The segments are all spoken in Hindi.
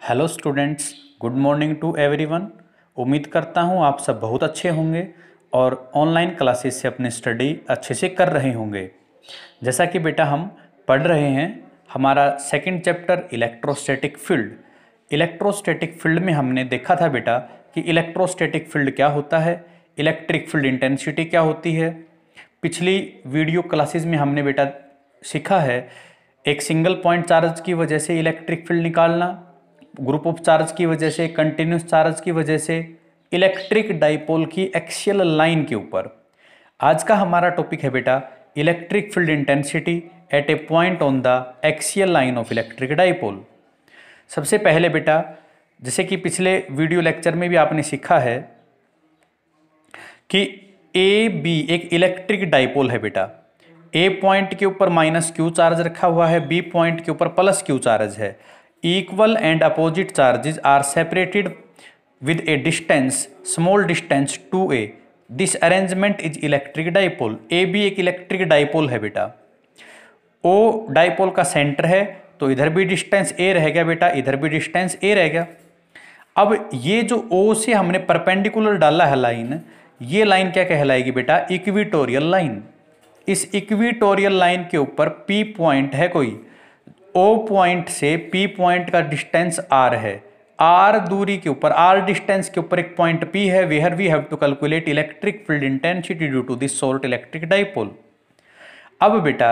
Hello students, good morning to everyone. उम्मीद करता हूँ आप सब बहुत अच्छे होंगे और ऑनलाइन क्लासेस से अपनी स्टडी अच्छे से कर रहे होंगे। जैसा कि बेटा हम पढ़ रहे हैं, हमारा second chapter electrostatic field. Electrostatic field में हमने देखा था बेटा कि इलेक्ट्रोस्टैटिक फील्ड क्या होता है, इलेक्ट्रिक फील्ड इंटेंसिटी क्या होती है। पिछली वीडियो क्लासेस में हमने बेटा सीखा है एक सिंगल पॉइंट चार्ज की वजह से इलेक्ट्रिक फील्ड निकालना, ग्रुप ऑफ चार्ज की वजह से, कंटिन्यूस चार्ज की वजह से, इलेक्ट्रिक डाइपोल की एक्सियल लाइन के ऊपर। आज का हमारा टॉपिक है बेटा electric field intensity at A point on the axial line of electric dipole. सबसे पहले बेटा, जैसे कि पिछले वीडियो लेक्चर में भी आपने सीखा है कि ए बी एक इलेक्ट्रिक डाइपोल है बेटा। ए पॉइंट के ऊपर माइनस क्यू चार्ज रखा हुआ है, बी पॉइंट के ऊपर प्लस क्यू चार्ज है। Equal and opposite charges are separated with a distance, small distance two a. This arrangement is electric dipole. A B एक इलेक्ट्रिक डाइपोल है बेटा। ओ डाइपोल का सेंटर है, तो इधर भी डिस्टेंस ए रह गया बेटा, इधर भी डिस्टेंस ए रह गया। अब ये जो ओ से हमने परपेंडिकुलर डाला है लाइन, ये लाइन क्या कहलाएगी बेटा? Equatorial line. इस इक्विटोरियल लाइन के ऊपर पी पॉइंट है कोई, ओ पॉइंट से पी पॉइंट का डिस्टेंस आर है, आर दूरी के ऊपर, आर डिस्टेंस के ऊपर एक पॉइंट पी है, where we have to calculate electric field intensity due to this short electric dipole. अब बेटा,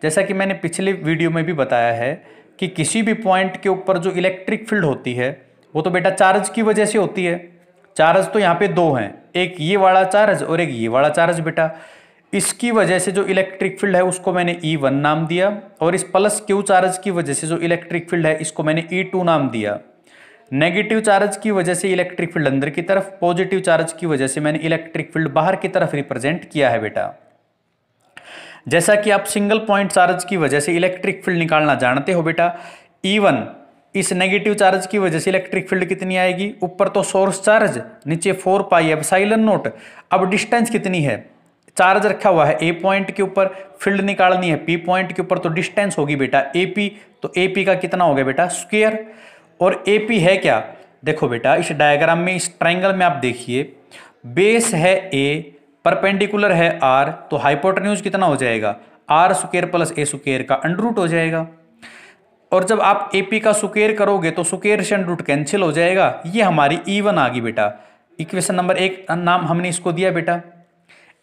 जैसा कि मैंने पिछले वीडियो में भी बताया है कि किसी भी पॉइंट के ऊपर जो इलेक्ट्रिक फील्ड होती है वो तो बेटा चार्ज की वजह से होती है। चार्ज तो यहाँ पे दो हैं, एक ये वाला चार्ज और एक ये वाला चार्ज बेटा। इसकी वजह से जो इलेक्ट्रिक फील्ड है उसको मैंने E1 नाम दिया, और इस प्लस क्यू चार्ज की वजह से जो इलेक्ट्रिक फील्ड है इसको मैंने E2 नाम दिया। नेगेटिव चार्ज की वजह से इलेक्ट्रिक फील्ड अंदर की तरफ, पॉजिटिव चार्ज की वजह से मैंने इलेक्ट्रिक फील्ड बाहर की तरफ रिप्रेजेंट किया है बेटा। जैसा कि आप सिंगल पॉइंट चार्ज की वजह से इलेक्ट्रिक फील्ड निकालना जानते हो बेटा, E1 इस नेगेटिव चार्ज की वजह से इलेक्ट्रिक फील्ड कितनी आएगी? ऊपर तो सोर्स चार्ज, नीचे 4 पाई एप्सिलॉन नॉट। अब डिस्टेंस कितनी है? चार्ज रखा हुआ है ए पॉइंट के ऊपर, फील्ड निकालनी है पी पॉइंट के ऊपर, तो डिस्टेंस होगी बेटा एपी। तो एपी का कितना हो गया बेटा? स्क्वायर। और एपी है क्या? देखो बेटा, इस डायग्राम में, इस ट्रायंगल में आप देखिए, बेस है ए, परपेंडिकुलर है आर, तो हाइपोटेन्यूज कितना हो जाएगा? R square plus a square का अंडर रूट हो जाएगा। और जब आप एपी का स्क्वायर करोगे तो स्क्वायर से अंडर रूट कैंसिल हो जाएगा। ये हमारी E1 आ गई बेटा। इक्वेशन नंबर 1 नाम हमने इसको दिया बेटा।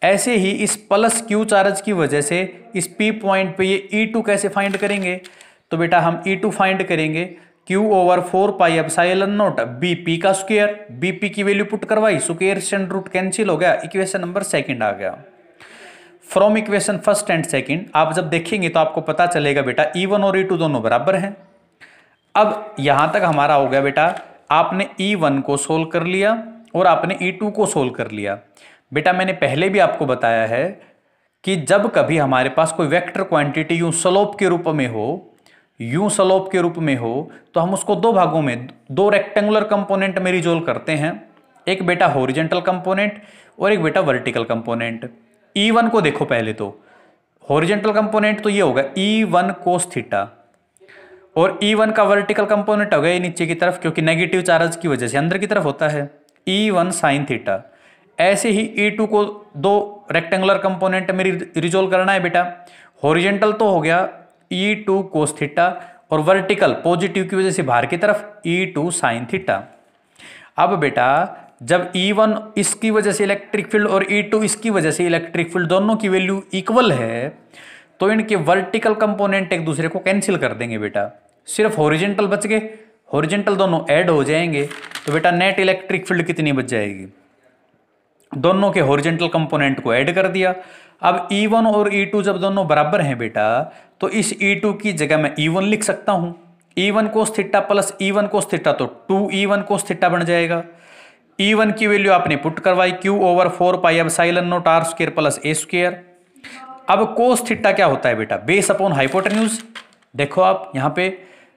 ऐसे ही इस प्लस क्यू चार्ज की वजह से इस पी पॉइंट पे ये E2 कैसे फाइंड करेंगे? तो बेटा हम E2 फाइंड करेंगे Q over 4 pi epsilon not BP का स्क्वायर। BP की वैल्यू पुट करवाई, स्क्वायर से अंडर रूट कैंसिल हो गया, इक्वेशन नंबर 2 आ गया। फ्रॉम इक्वेशन 1 एंड 2 आप जब देखेंगे तो आपको पता चलेगा बेटा E1 और E2 दोनों बराबर हैं। अब यहां तक हमारा हो गया बेटा, आपने E1 को सोल्व कर लिया और आपने E2 को सोल्व कर लिया। बेटा मैंने पहले भी आपको बताया है कि जब कभी हमारे पास कोई वेक्टर क्वांटिटी यूं स्लोप के रूप में हो, यूं स्लोप के रूप में हो, तो हम उसको दो भागों में, दो रेक्टेंगुलर कंपोनेंट में रिजोल्व करते हैं। एक बेटा हॉरिजॉन्टल कंपोनेंट और एक बेटा वर्टिकल कंपोनेंट। E1 को देखो पहले, तो हॉरिजॉन्टल कंपोनेंट तो ये होगा E1 कोस थीटा, और E1 का वर्टिकल कंपोनेंट हो गया नीचे की तरफ, क्योंकि नेगेटिव चार्ज की वजह से अंदर की तरफ होता है, E1 साइन थीटा। ऐसे ही E2 को दो रेक्टेंगुलर कंपोनेंट में रिजोल्व करना है बेटा। हॉरिजॉन्टल तो हो गया E2 कोस थीटा, और वर्टिकल पॉजिटिव की वजह से बाहर की तरफ E2 साइन थीटा। अब बेटा जब E1 इसकी वजह से इलेक्ट्रिक फील्ड और E2 इसकी वजह से इलेक्ट्रिक फील्ड दोनों की वैल्यू इक्वल है, तो इनके वर्टिकल कंपोनेंट एक दूसरे को कैंसिल कर देंगे बेटा, सिर्फ हॉरिजॉन्टल बच गए। हॉरिजॉन्टल दोनों ऐड हो जाएंगे, तो बेटा नेट इलेक्ट्रिक फील्ड कितनी बच जाएगी? दोनों के हॉरिजॉन्टल कंपोनेंट को ऐड कर दिया। अब E1 और E2 जब दोनों बराबर हैं बेटा, तो इस E2 की जगह मैं E1 लिख सकता हूं। E1 cos theta plus E1 cos theta, तो 2E1 कोस थीटा बन जाएगा। E1 की वैल्यू आपने पुट करवाई, Q over 4 pi epsilon not R square plus A square. अब कोस थीटा क्या होता है बेटा? Base upon hypotenuse. देखो आप यहाँ पे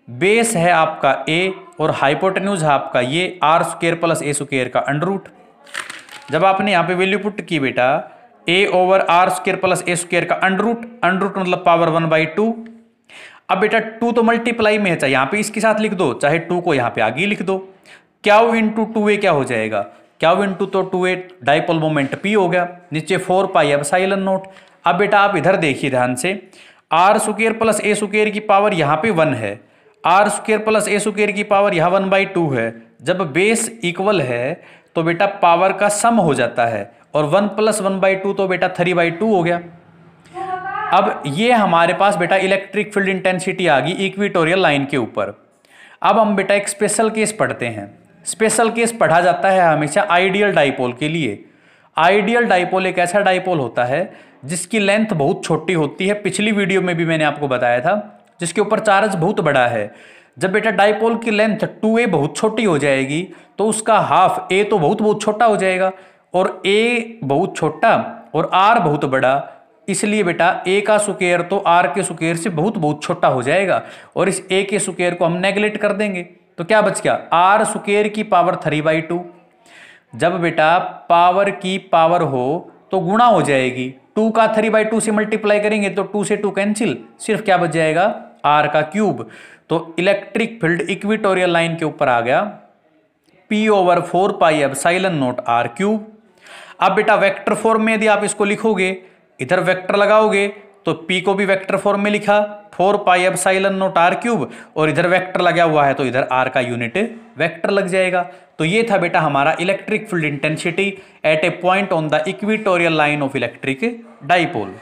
बेस है आपका A और हाइपोटेन्यूज है आपका ये R square plus A square का अंडर रूट। जब आपने यहाँ पे वैल्यू पुट की बेटा, A over R square plus A square का अंडर रूट मतलब पावर 1/2। अब बेटा 2 तो मल्टीप्लाई में है, चाहे यहाँ पे इसके साथ लिख दो, चाहे 2 को यहाँ पे आगे लिख दो। क्याउ इंटू 2a क्या हो जाएगा, क्याउ इंटू तो 2a डाइपोल मोमेंट p हो गया, नीचे 4 पाई एप्सिलॉन नॉट। अब बेटा आप इधर देखिए ध्यान से, r square plus a square की पावर यहाँ पे 1 है, r square plus a square की पावर यहाँ 1/2 है। जब बेस इक्वल है तो बेटा पावर का सम हो जाता है, और 1 + 1/2 तो बेटा 3/2 हो गया। अब ये हमारे पास बेटा इलेक्ट्रिक फील्ड इंटेंसिटी आ गई इक्वेटोरियल लाइन के ऊपर। अब हम बेटा एक स्पेशल केस पढ़ते हैं। स्पेशल केस पढ़ा जाता है हमेशा आइडियल डाइपोल के लिए। आइडियल डाइपोल एक ऐसा डाइपोल होता है जिसकी लेंथ बहुत छोटी होती है, पिछली वीडियो में भी मैंने आपको बताया था, जिसके ऊपर चार्ज बहुत बड़ा है। जब बेटा डाइपोल की लेंथ 2a बहुत छोटी हो जाएगी तो उसका हाफ a तो बहुत बहुत छोटा हो जाएगा, और a बहुत छोटा और r बहुत बड़ा, इसलिए बेटा a का स्क्वायर तो r के स्क्वायर से बहुत बहुत छोटा हो जाएगा, और इस a के स्क्वायर को हम नेगलेक्ट कर देंगे तो क्या बच गया, r स्क्वायर की पावर 3/2। जब बेटा पावर की पावर हो तो गुणा हो जाएगी, 2 का 3/2 से मल्टीप्लाई करेंगे तो 2 से 2 कैंसिल, सिर्फ क्या बच जाएगा, r का क्यूब। तो इलेक्ट्रिक फील्ड इक्वेटोरियल लाइन के ऊपर आ गया p/4 pi epsilon not r³। अब बेटा वेक्टर फॉर्म में यदि आप इसको लिखोगे, इधर वेक्टर लगाओगे तो p को भी वेक्टर फॉर्म में लिखा 4 पाई एप्सिलॉन नॉट r³, और इधर वेक्टर लगा हुआ है तो इधर r का यूनिट वेक्टर लग जाएगा। तो ये था बेटा हमारा electric field intensity at A point on the equatorial line of electric dipole.